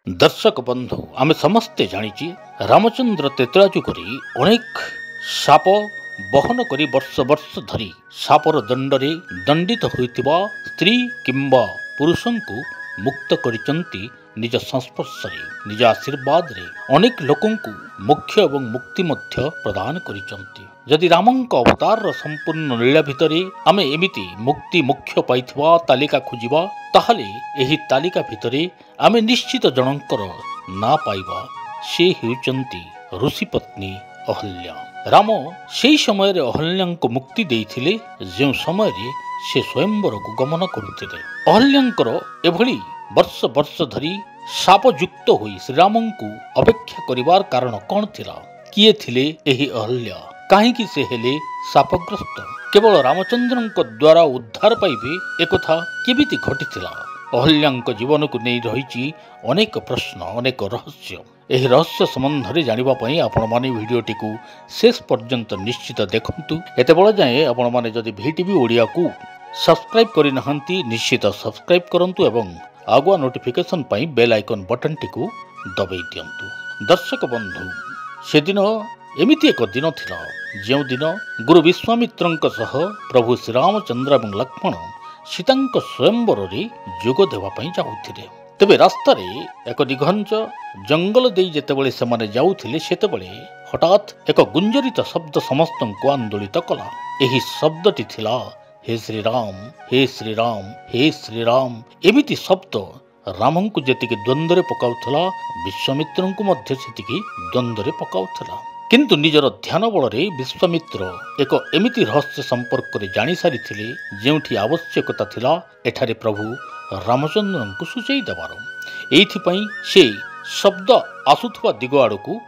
दर्शक बंधु आमे समस्ते जानी रामचंद्र तेतरा जुगरी अनेक साप बहन करी वर्ष वर्ष धरी सापर दंडरे दंडित होइतिबा स्त्री किंबा पुरुषों को मुक्त करिचंती निज संस्पर्शरे निज आशीर्वाद रे अनेक लोकों को मोक्ष एवं मुक्ति मध्य प्रदान करिचंती। यदि रामंक अवतार संपूर्ण लीला भितरे आमे एमिति मुक्ति मोक्ष पाइथिबा तालिका खोजिबा ताहले एही तालिका भितरे आमे निश्चित जनंकर ना पाइबा से हेउचंती ऋषि पत्नी अहल्या। राम सेई समय रे अहल्या को मुक्ति देइथिले जे समय रे से स्वयंवर को गमन करुथिले। अहल्यांकर एभली वर्ष वर्ष धरी शाप युक्त होई श्रीराम को अपेक्षा करिवार कारण कौन थिला? किए थिले एही अहल्या? काहेकि से हेले शापग्रस्त? केवल रामचंद्रंक द्वारा उद्धार पाइबे एकथा केबिति घटिथिला? अहल्यांक जीवन को नहीं रही अनेक प्रश्न अनेक रहस्य। एही रहस्य संबंध में जानिबा पई आपण माने वीडियोटी को शेष पर्यंत निश्चित देखंतु। एते बळ जाए आपण माने जदि VTV ओडिया को सब्सक्राइब करि नहंती निश्चित सब्सक्राइब करंतु एवं आगुआ नोटिफिकेशन पई बेल आइकन बटन टी को दबाई दियंतु। दर्शक बंधु से दिन एमिति एक दिन थिला जेउ दिन गुरु विश्वामित्रंक सह प्रभु श्री रामचंद्र एवं लक्ष्मण सीतांक स्वयंवर रे जोग देवा पई जाउथिले। तेबे रास्ता रे एक दिघंच जंगल देई जेतेबेले सेमाने जाउथिले सेतेबेले हठात एक गुंजरित शब्द समस्तंको आंदोलित कला। एही शब्दटी थिला हे श्री राम हे श्री राम हे श्री राम। एमिति शब्द रामंकु जेतिके द्वंद्व रे पकाउथला विश्वामित्रंकु मध्य सेतिके द्वंद्व रे पकाउथला। किंतु निजर ध्यान बल रे विश्वामित्र एक एमिति रहस्य संपर्क रे जानि सारी थिले जेउठी आवश्यकता थिला एठारे प्रभु रामचंद्रंकु सूचई देबार। एइथि पई से शब्द आसुथवा दिग आड़कू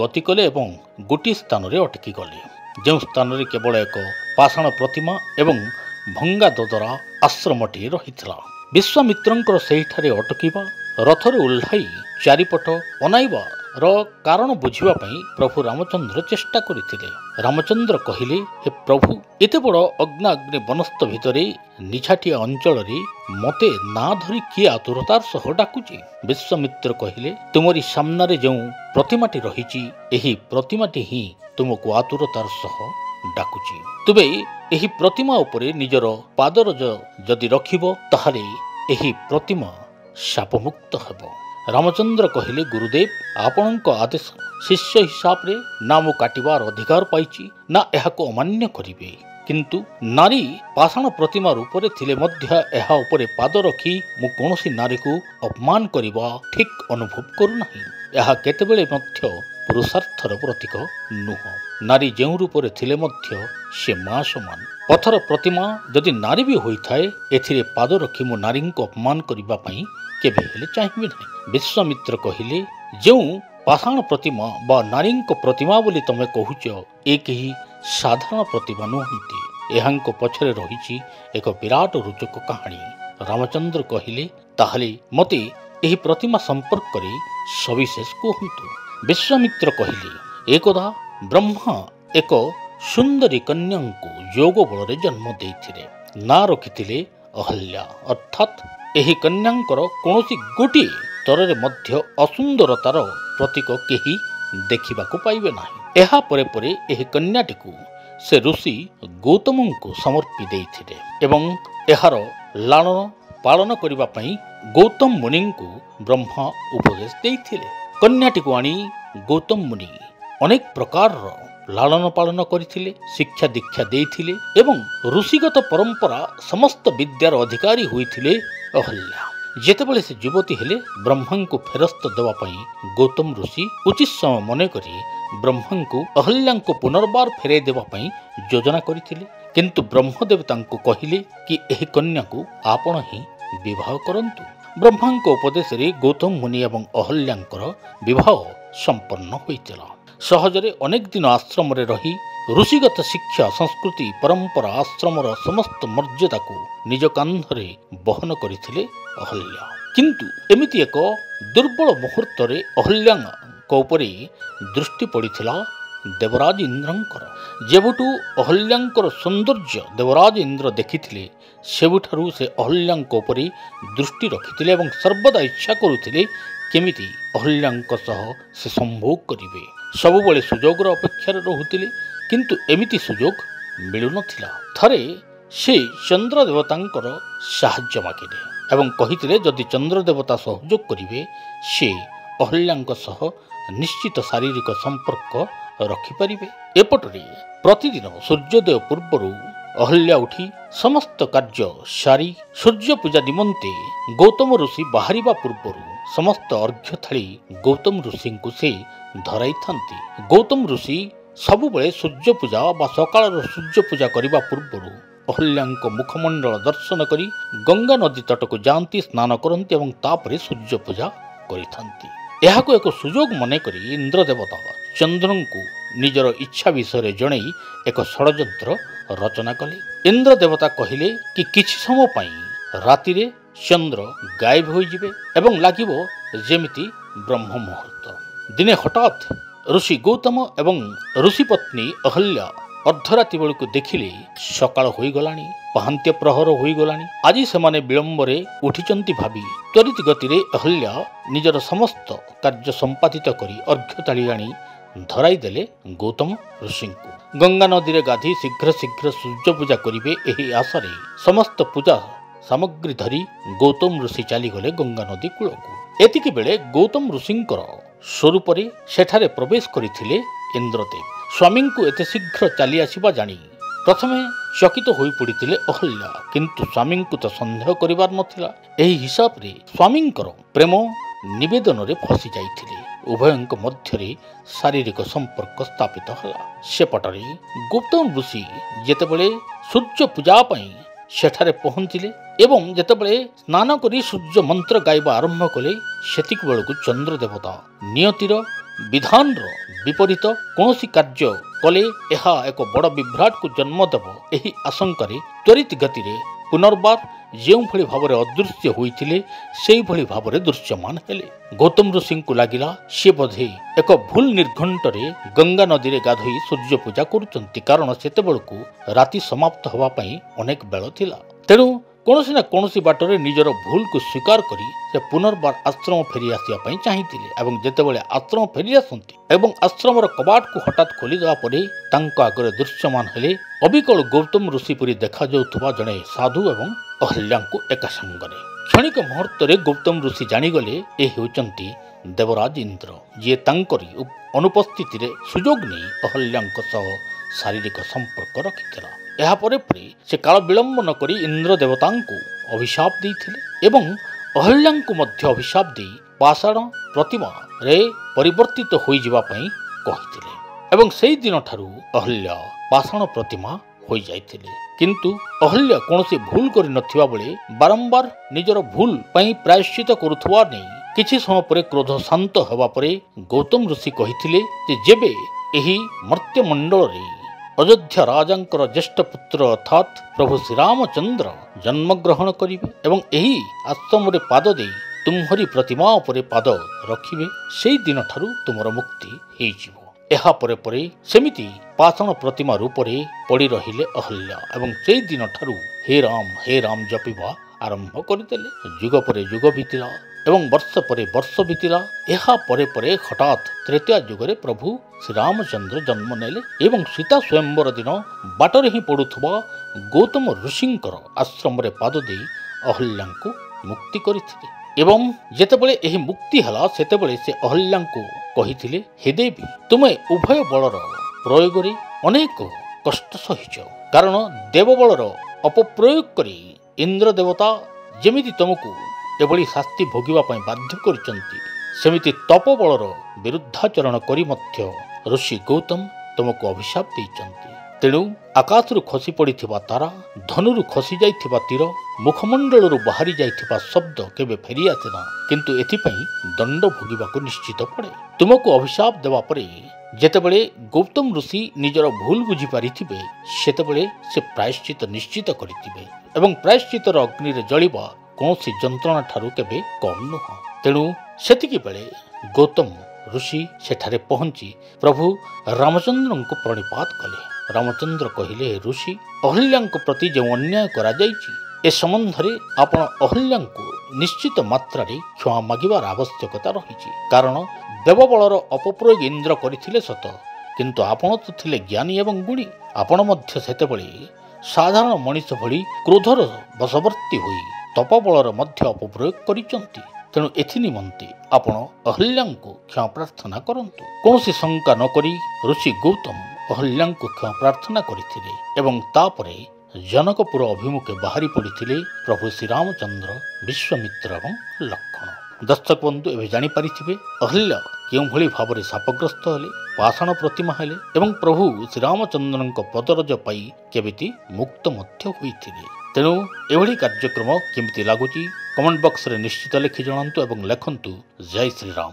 गति कले एवं गोटी स्थान रे अटकी गले जेउ स्थान रे केवल एक पाषाण प्रतिमा एवं भंगा ददरा आश्रमटी रहिथिला। विश्वामित्रंकर सेहिठारे अटकिबा रथरे ओह्लाई चारिपट अनाइबा रो कारण बुझिबा पई प्रभु रामचंद्र चेष्टा करिथिले। रामचंद्र कहिले हे प्रभु एते बड़ अग्नि वनस्थ भितरे निछाटिया अंचल रे मते ना धरी कि आतुरतार सह डाकुची? विश्वामित्र कहिले तुमरी सामना रे जो प्रतिमाटी रहिची एही प्रतिमाटी ही तुमको आतुरतार सह डाकुची। तुबे एही प्रतिमा उपरे निजर पादर जदि रखिबो ताहाले एही प्रतिमा शापमुक्त हेबो। रामचंद्र कहिले गुरुदेव आपणक आदेश शिष्य हिसाब रे ना मु काटिबार अधिकार पाइची ना एहाको अमान्य करिवे। किंतु नारी पाषाण प्रतिमा रूपरे थिले मध्य एहा उपरे पाद रखी मु कोनोसी नारी को अपमान करिबा ठीक अनुभव करू नाही। एहा केतेबेले मध्य पुरुषार्थर प्रतीक नुह। नारी जेउ रूपरे थिले मध्य से मां समान। पथर प्रतिमा जदि नारी भी होइथाए एथिरे पाद रखी मु नारी को अपमान करिबा पई केबे हेले चाहिबे नाही। विश्वामित्र कहिले जो पाषाण प्रतिमा बा नारी प्रतिमा बोली तमे कहूच एक ही साधारण प्रतिमा नुहंती। एहांको पछरे रहिछि एक विराट रोचक कहानी। रामचंद्र कहिले ताहले मते एही प्रतिमा संपर्क करे सविशेष कहंतु। विश्वामित्र कहिले एकदा ब्रह्मा एक सुंदरी कन्या को योग बल जन्म देइथिले। ना रखिथिले अहल्या। अर्थात एही कन्यांकर कोनोसी गोटी तरे मध्य असुंदरतार प्रतीक केही देखिबाकू पाइबे नाही। एहा परे परे एही कन्याटी को से ऋषि गौतम को समर्पी देइथिले एवं एहार लालन पालन करिबा पई गौतम मुनि को ब्रह्मा उपदेश देइथिले। कन्याटी को आनी गौतम मुनि अनेक प्रकार लालन पालन करिथिले, शिक्षा दीक्षा देइथिले एवं ऋषिगत परंपरा समस्त विद्यार अधिकारी होइथिले अहल्या। जेतेबेले से युवती हेले ब्रह्मा को फेरस्त देवा पई गौतम ऋषि उचित समय मने करी ब्रह्मा को अहल्या को पुनर्बार फेरे देवा पई योजना करिथिले। किंतु ब्रह्मदेव तांको कहिले कि एही कन्या को आपण ही विवाह करंतु। ब्रह्मा को उपदेश रे गौतम मुनि एवं अहल्यांकर विवाह संपन्न होइतिला। सहजरे अनेक दिन आश्रम रे रही ऋषिगत शिक्षा संस्कृति परंपरा आश्रमर समस्त मर्यादा को निज कांधरे बहन करथिले अहल्या। किंतु एमिति एक दुर्बल मुहूर्त रे अहल्या उपरे दृष्टि पड़िथिला देवराज इंद्रंकर। जेबुटू अहल्यांकर सौंदर्य देवराज इंद्र देखिथिले सेबुठारु से अहल्यांक उपरे दृष्टि रखिथिले एवं सर्वदा इच्छा करुथिले କେମିତି ଅହଲ୍ୟାଙ୍କ ସହ ସେ ସମ୍ଭୋଗ କରିବେ। ସବୁବେଳେ ସୁଯୋଗର ଅପେକ୍ଷାରେ ରହୁଥିଲେ, କିନ୍ତୁ ଏମିତି ସୁଯୋଗ ମିଳୁନଥିଲା। ଥରେ ସେ ଚନ୍ଦ୍ର ଦେବତାଙ୍କର ସାହାଯ୍ୟ ମାଗିଲେ ଏବଂ କହିଥିଲେ ଯଦି ଚନ୍ଦ୍ର ଦେବତା ସହଯୋଗ କରିବେ ସେ ଅହଲ୍ୟାଙ୍କ ସହ ନିଶ୍ଚିତ ଶାରୀରିକ ସମ୍ପର୍କ ରଖିପାରିବେ। ଏପଟରେ ପ୍ରତିଦିନ ସୂର୍ଯ୍ୟୋଦୟ ପୂର୍ବରୁ ଅହଲ୍ୟା ଉଠି ସମସ୍ତ କାର୍ଯ୍ୟ ସାରି ସୂର୍ଯ୍ୟ ପୂଜା ନିମନ୍ତେ ଗୌତମ ଋଷି ବାହାରିବା ପୂର୍ବରୁ ସମସ୍ତ ଅର୍ଘ୍ୟ ଥାଳି ଗୌତମ ଋଷିଙ୍କୁ ସେ ଧରାଇଥାନ୍ତି। ଗୌତମ ଋଷି ସବୁବେଳେ ସୂର୍ଯ୍ୟ ପୂଜା ବା ସକାଳର ସୂର୍ଯ୍ୟ ପୂଜା କରିବା ପୂର୍ବରୁ ଅହଲ୍ୟାଙ୍କ ମୁଖମଣ୍ଡଳ ଦର୍ଶନ କରି ଗଙ୍ଗା ନଦୀ ତଟକୁ ଯାଆନ୍ତି, ସ୍ନାନ କରନ୍ତି ଏବଂ ତାପରେ ସୂର୍ଯ୍ୟ ପୂଜା କରିଥାନ୍ତି। ଏହାକୁ ଏକ ସୁଯୋଗ ମନେକରି ଇନ୍ଦ୍ର ଦେବତା ଚନ୍ଦ୍ରଙ୍କୁ ନିଜର ଇଚ୍ଛା ବିଷୟରେ ଜଣାଇ ଏକ ଷଡ଼ଯନ୍ତ୍ର ରଚନା କଲେ। ଇନ୍ଦ୍ର ଦେବତା କହିଲେ କି କିଛି ସମୟ ପାଇଁ ରାତିରେ ଚନ୍ଦ୍ର ଗାୟବ ହୋଇଯିବେ ଏବଂ ଲାଗିବ ଯେମିତି ବ୍ରହ୍ମ ମୁହୂର୍ତ୍ତ। ଦିନେ ହଠାତ୍ ଋଷି ଗୌତମ ଏବଂ ଋଷି ପତ୍ନୀ ଅହଲ୍ୟା ଅର୍ଦ୍ଧରାତି ବେଳକୁ ଦେଖିଲେ ସକାଳ ହୋଇଗଲାଣି, ପାହାନ୍ତ୍ୟ ପ୍ରହର ହୋଇଗଲାଣି। ଆଜି ସେମାନେ ବିଳମ୍ବରେ ଉଠିଛନ୍ତି ଭାବି ତ୍ୱରିତ ଗତିରେ ଅହଲ୍ୟା ନିଜର ସମସ୍ତ କାର୍ଯ୍ୟ ସମ୍ପାଦିତ କରି ଅର୍ଘ୍ୟ ତାଳି ଆଣି ଧରାଇ ଦେଲେ ଗୌତମ ଋଷିଙ୍କୁ। ଗଙ୍ଗା ନଦୀରେ ଗାଧି ଶୀଘ୍ର ଶୀଘ୍ର ସୂର୍ଯ୍ୟ ପୂଜା କରିବେ ଏହି ଆଶାରେ ସମସ୍ତ ପୂଜା ସାମଗ୍ରୀ ଧରି ଗୌତମ ଋଷି ଚାଲିଗଲେ ଗଙ୍ଗା ନଦୀ କୂଳକୁ। ଏତିକି ବେଳେ ଗୌତମ ଋଷିଙ୍କର ସ୍ୱରୂପରେ ସେଠାରେ ପ୍ରବେଶ କରିଥିଲେ ଇନ୍ଦ୍ରଦେବ। ସ୍ୱାମୀଙ୍କୁ ଏତେ ଶୀଘ୍ର ଚାଲି ଆସିବା ଜାଣି ପ୍ରଥମେ ଚକିତ ହୋଇପଡ଼ିଥିଲେ ଅହଲ୍ୟା, କିନ୍ତୁ ସ୍ୱାମୀଙ୍କୁ ତ ସନ୍ଦେହ କରିବାର ନଥିଲା। ଏହି ହିସାବରେ ସ୍ୱାମୀଙ୍କର ପ୍ରେମ ନିବେଦନରେ ଫସି ଯାଇଥିଲେ। ଉଭୟଙ୍କ ମଧ୍ୟରେ ଶାରୀରିକ ସମ୍ପର୍କ ସ୍ଥାପିତ ହେଲା। ସେପଟରେ ଗୌତମ ଋଷି ଯେତେବେଳେ ସୂର୍ଯ୍ୟ ପୂଜା ପାଇଁ ସେଠାରେ ପହଞ୍ଚିଲେ ଏବଂ ଯେତେବେଳେ ସ୍ନାନ କରି ସୂର୍ଯ୍ୟ ମନ୍ତ୍ର ଗାଇବା ଆରମ୍ଭ କଲେ, ସେତିକି ବେଳକୁ ଚନ୍ଦ୍ର ଦେବତା ନିୟତିର ବିଧାନର ବିପରୀତ କୌଣସି କାର୍ଯ୍ୟ କଲେ ଏହା ଏକ ବଡ଼ ବିଭ୍ରାଟକୁ ଜନ୍ମ ଦେବ। ଏହି ଆଶଙ୍କାରେ ତ୍ୱରିତ ଗତିରେ ପୁନର୍ବାର ଯେଉଁଭଳି ଭାବରେ ଅଦୃଶ୍ୟ ହୋଇଥିଲେ ସେହିଭଳି ଭାବରେ ଦୃଶ୍ୟମାନ ହେଲେ। ଗୌତମ ଋଷିଙ୍କୁ ଲାଗିଲା ସେ ବୋଧେ ଏକ ଭୁଲ ନିର୍ଘଣ୍ଟରେ ଗଙ୍ଗା ନଦୀରେ ଗାଧୋଇ ସୂର୍ଯ୍ୟ ପୂଜା କରୁଛନ୍ତି, କାରଣ ସେତେବେଳକୁ ରାତି ସମାପ୍ତ ହେବା ପାଇଁ ଅନେକ ବେଳ ଥିଲା। ତେଣୁ କୌଣସି ନା କୌଣସି ବାଟରେ ନିଜର ଭୁଲକୁ ସ୍ୱୀକାର କରି ସେ ପୁନର୍ବାର ଆଶ୍ରମ ଫେରି ଆସିବା ପାଇଁ ଚାହିଁଥିଲେ ଏବଂ ଯେତେବେଳେ ଆଶ୍ରମ ଫେରି ଆସନ୍ତି ଏବଂ ଆଶ୍ରମର କବାଟକୁ ହଠାତ୍ ଖୋଲିଦେବା ପରେ ତାଙ୍କ ଆଗରେ ଦୃଶ୍ୟମାନ ହେଲେ ଅବିକଳ ଗୌତମ ଋଷି ପରି ଦେଖାଯାଉଥିବା ଜଣେ ସାଧୁ ଏବଂ ଅହଲ୍ୟାଙ୍କୁ ଏକା ସାଙ୍ଗରେ। କ୍ଷଣିକ ମୁହୂର୍ତ୍ତରେ ଗୌତମ ଋଷି ଜାଣିଗଲେ ଏ ହେଉଛନ୍ତି ଦେବରାଜ ଇନ୍ଦ୍ର, ଯିଏ ତାଙ୍କରି ଅନୁପସ୍ଥିତିରେ ସୁଯୋଗ ନେଇ ଅହଲ୍ୟାଙ୍କ ସହ ଶାରୀରିକ ସମ୍ପର୍କ ରଖିଥିଲା। ଏହାପରେ ପରେ ସେ କାଳ ବିଳମ୍ବ ନ କରି ଇନ୍ଦ୍ର ଦେବତାଙ୍କୁ ଅଭିଶାପ ଦେଇଥିଲେ ଏବଂ ଅହଲ୍ୟାଙ୍କୁ ମଧ୍ୟ ଅଭିଶାପ ଦେଇ ପାଷାଣ ପ୍ରତିମାରେ ପରିବର୍ତ୍ତିତ ହୋଇଯିବା ପାଇଁ କହିଥିଲେ ଏବଂ ସେହି ଦିନଠାରୁ ଅହଲ୍ୟା ପାଷାଣ ପ୍ରତିମା ହୋଇଯାଇଥିଲେ। କିନ୍ତୁ ଅହଲ୍ୟା କୌଣସି ଭୁଲ କରିନଥିବା ବେଳେ ବାରମ୍ବାର ନିଜର ଭୁଲ ପାଇଁ ପ୍ରାୟଶ୍ଚିତ କରୁଥିବା ନେଇ କିଛି ସମୟ ପରେ କ୍ରୋଧ ଶାନ୍ତ ହେବା ପରେ ଗୌତମ ଋଷି କହିଥିଲେ ଯେ ଯେବେ ଏହି ମର୍ତ୍ତ୍ୟମଣ୍ଡଳରେ ଅଯୋଧ୍ୟା ରାଜାଙ୍କର ଜ୍ୟେଷ୍ଠ ପୁତ୍ର ଅର୍ଥାତ୍ ପ୍ରଭୁ ଶ୍ରୀରାମଚନ୍ଦ୍ର ଜନ୍ମଗ୍ରହଣ କରିବେ ଏବଂ ଏହି ଆଶ୍ରମରେ ପାଦ ଦେଇ ତୁମ୍ଭରି ପ୍ରତିମା ଉପରେ ପାଦ ରଖିବେ, ସେହି ଦିନଠାରୁ ତୁମର ମୁକ୍ତି ହେଇଯିବ। ଏହାପରେ ପରେ ସେମିତି ପାଷାଣ ପ୍ରତିମା ରୂପରେ ପଡ଼ି ରହିଲେ ଅହଲ୍ୟା ଏବଂ ସେହି ଦିନଠାରୁ ହେ ରାମ ଜପିବା ଆରମ୍ଭ କରିଦେଲେ। ଯୁଗ ପରେ ଯୁଗ ବିତିଲା ଏବଂ ବର୍ଷ ପରେ ବର୍ଷ ବିତିଲା। ଏହା ପରେ ପରେ ହଠାତ୍ ତ୍ରେତୟା ଯୁଗରେ ପ୍ରଭୁ ଶ୍ରୀରାମଚନ୍ଦ୍ର ଜନ୍ମ ନେଲେ ଏବଂ ସୀତା ସ୍ୱୟଂବର ଦିନ ବାଟରେ ହିଁ ପଡ଼ୁଥିବା ଗୌତମ ଋଷିଙ୍କର ଆଶ୍ରମରେ ପାଦ ଦେଇ ଅହଲ୍ୟାଙ୍କୁ ମୁକ୍ତି କରିଥିଲେ ଏବଂ ଯେତେବେଳେ ଏହି ମୁକ୍ତି ହେଲା ସେତେବେଳେ ସେ ଅହଲ୍ୟାଙ୍କୁ କହିଥିଲେ ହେ ଦେବୀ, ତୁମେ ଉଭୟ ବଳର ପ୍ରୟୋଗରେ ଅନେକ କଷ୍ଟ ସହିଛ, କାରଣ ଦେବବଳର ଅପପ୍ରୟୋଗ କରି ଇନ୍ଦ୍ର ଦେବତା ଯେମିତି ତୁମକୁ ଏଭଳି ଶାସ୍ତି ଭୋଗିବା ପାଇଁ ବାଧ୍ୟ କରିଛନ୍ତି, ସେମିତି ତପବଳର ବିରୁଦ୍ଧାଚରଣ କରି ମଧ୍ୟ ଋଷି ଗୌତମ ତୁମକୁ ଅଭିଶାପ ଦେଇଛନ୍ତି। ତେଣୁ ଆକାଶରୁ ଖସି ପଡ଼ିଥିବା ତାରା, ଧନୁରୁ ଖସି ଯାଇଥିବା ତୀର, ମୁଖମଣ୍ଡଳରୁ ବାହାରି ଯାଇଥିବା ଶବ୍ଦ କେବେ ଫେରିଆସେ ନା, କିନ୍ତୁ ଏଥିପାଇଁ ଦଣ୍ଡ ଭୋଗିବାକୁ ନିଶ୍ଚିତ ପଡ଼େ। ତୁମକୁ ଅଭିଶାପ ଦେବା ପରେ ଯେତେବେଳେ ଗୌତମ ଋଷି ନିଜର ଭୁଲ ବୁଝିପାରିଥିବେ ସେତେବେଳେ ସେ ପ୍ରାୟଶ୍ଚିତ ନିଶ୍ଚିତ କରିଥିବେ ଏବଂ ପ୍ରାୟଶ୍ଚିତର ଅଗ୍ନିରେ ଜଳିବା କୌଣସି ଯନ୍ତ୍ରଣା ଠାରୁ କେବେ କମ୍ ନୁହଁ। ତେଣୁ ସେତିକି ବେଳେ ଗୌତମ ଋଷି ସେଠାରେ ପହଞ୍ଚି ପ୍ରଭୁ ରାମଚନ୍ଦ୍ରଙ୍କୁ ପ୍ରଣିପାତ କଲେ। ରାମଚନ୍ଦ୍ର କହିଲେ, ଋଷି, ଅହଲ୍ୟାଙ୍କ ପ୍ରତି ଯେଉଁ ଅନ୍ୟାୟ କରାଯାଇଛି ଏ ସମ୍ବନ୍ଧରେ ଆପଣ ଅହଲ୍ୟାଙ୍କୁ ନିଶ୍ଚିତ ମାତ୍ରାରେ କ୍ଷମା ମାଗିବାର ଆବଶ୍ୟକତା ରହିଛି। କାରଣ ଦେବବଳର ଅପପ୍ରୟୋଗ ଇନ୍ଦ୍ର କରିଥିଲେ ସତ, କିନ୍ତୁ ଆପଣ ତ ଥିଲେ ଜ୍ଞାନୀ ଏବଂ ଗୁଣୀ। ଆପଣ ମଧ୍ୟ ସେତେବେଳେ ସାଧାରଣ ମଣିଷ ଭଳି କ୍ରୋଧର ବଶବର୍ତ୍ତୀ ହୋଇ ତପବଳର ମଧ୍ୟ ଅପପ୍ରୟୋଗ କରିଛନ୍ତି। ତେଣୁ ଏଥିନିମନ୍ତେ ଆପଣ ଅହଲ୍ୟାଙ୍କୁ କ୍ଷମା ପ୍ରାର୍ଥନା କରନ୍ତୁ। କୌଣସି ଶଙ୍କା ନ କରି ଋଷି ଗୌତମ ଅହଲ୍ୟାଙ୍କୁ କ୍ଷମା ପ୍ରାର୍ଥନା କରିଥିଲେ ଏବଂ ତାପରେ ଜନକପୁର ଅଭିମୁଖେ ବାହାରି ପଡ଼ିଥିଲେ ପ୍ରଭୁ ଶ୍ରୀରାମଚନ୍ଦ୍ର, ବିଶ୍ୱାମିତ୍ର ଏବଂ ଲକ୍ଷ୍ମଣ। ଦର୍ଶକ ବନ୍ଧୁ, ଏବେ ଜାଣିପାରିଥିବେ ଅହଲ୍ୟା କେଉଁଭଳି ଭାବରେ ଶାପଗ୍ରସ୍ତ ହେଲେ, ପାଷାଣ ପ୍ରତିମା ହେଲେ ଏବଂ ପ୍ରଭୁ ଶ୍ରୀରାମଚନ୍ଦ୍ରଙ୍କ ପଦରଜ ପାଇ କେମିତି ମୁକ୍ତ ମଧ୍ୟ ହୋଇଥିଲେ। ତେଣୁ ଏଭଳି କାର୍ଯ୍ୟକ୍ରମ କେମିତି ଲାଗୁଛି କମେଣ୍ଟ ବକ୍ସରେ ନିଶ୍ଚିତ ଲେଖି ଜଣାନ୍ତୁ ଏବଂ ଲେଖନ୍ତୁ ଜୟ ଶ୍ରୀରାମ।